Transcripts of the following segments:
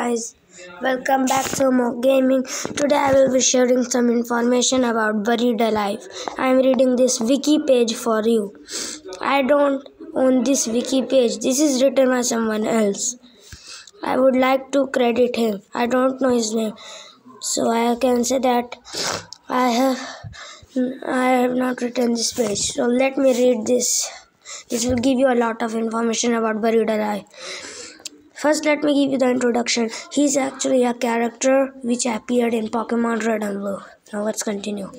guys, welcome back to More Gaming. Today I will be sharing some information about Buried Alive. I am reading this wiki page for you. I don't own this wiki page. This is written by someone else. I would like to credit him. I don't know his name. So I can say that I have not written this page. So let me read this. This will give you a lot of information about Buried Alive. First, let me give you the introduction. He's actually a character which appeared in Pokemon Red and Blue. Now let's continue.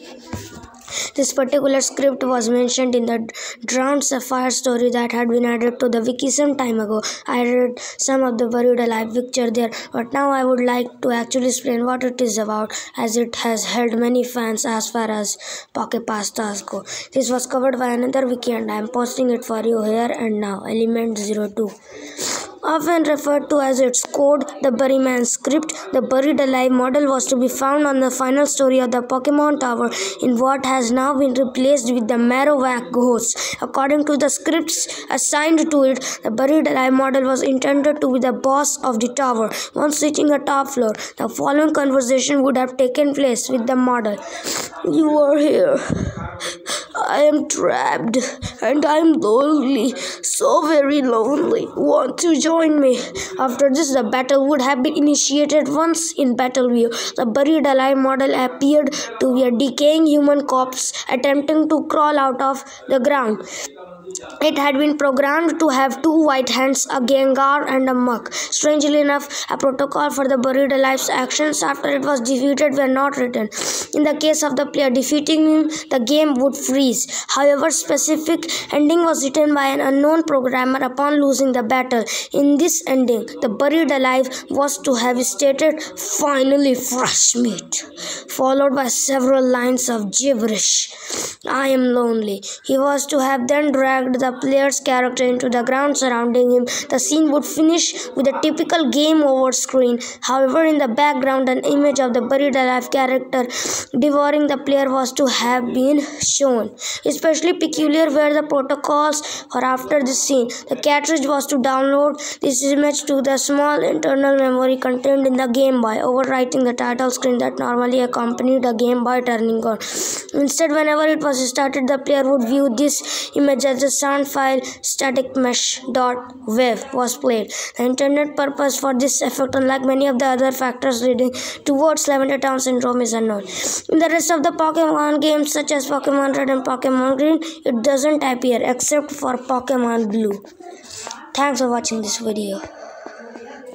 This particular script was mentioned in the Drowned Sapphire story that had been added to the wiki some time ago. I read some of the Buried Alive picture there, but now I would like to actually explain what it is about, as it has held many fans as far as Pokepastas go. This was covered by another wiki and I am posting it for you here and now. Element 02. Often referred to as its code, the Buryman script, the Buried Alive model was to be found on the final story of the Pokemon Tower in what has now been replaced with the Marowak Ghost. According to the scripts assigned to it, the Buried Alive model was intended to be the boss of the tower. Once reaching a top floor, the following conversation would have taken place with the model. "You are here. I am trapped and I am lonely, so very lonely. Want to join me?" After this, the battle would have been initiated. Once in battle view, the Buried Alive model appeared to be a decaying human corpse attempting to crawl out of the ground. It had been programmed to have two white hands, a Gengar and a Muk. Strangely enough, a protocol for the Buried Alive's actions after it was defeated were not written. In the case of the player defeating him, the game would freeze. However, specific ending was written by an unknown programmer upon losing the battle. In this ending, the Buried Alive was to have stated, "Finally fresh meat," followed by several lines of gibberish. "I am lonely." He was to have then dragged the player's character into the ground surrounding him. The scene would finish with a typical game over screen. However, in the background, an image of the Buried Alive character devouring the player was to have been shown. Especially peculiar were the protocols for after this scene. The cartridge was to download this image to the small internal memory contained in the Game Boy, overwriting the title screen that normally accompanied a Game Boy turning on. Instead, whenever it was started, the player would view this image as a sound file. Static mesh.wav was played. The intended purpose for this effect, unlike many of the other factors leading towards Lavender Town syndrome, is unknown. In the rest of the Pokemon games such as Pokemon Red and Pokemon Green, it doesn't appear except for Pokemon Blue. Thanks for watching this video.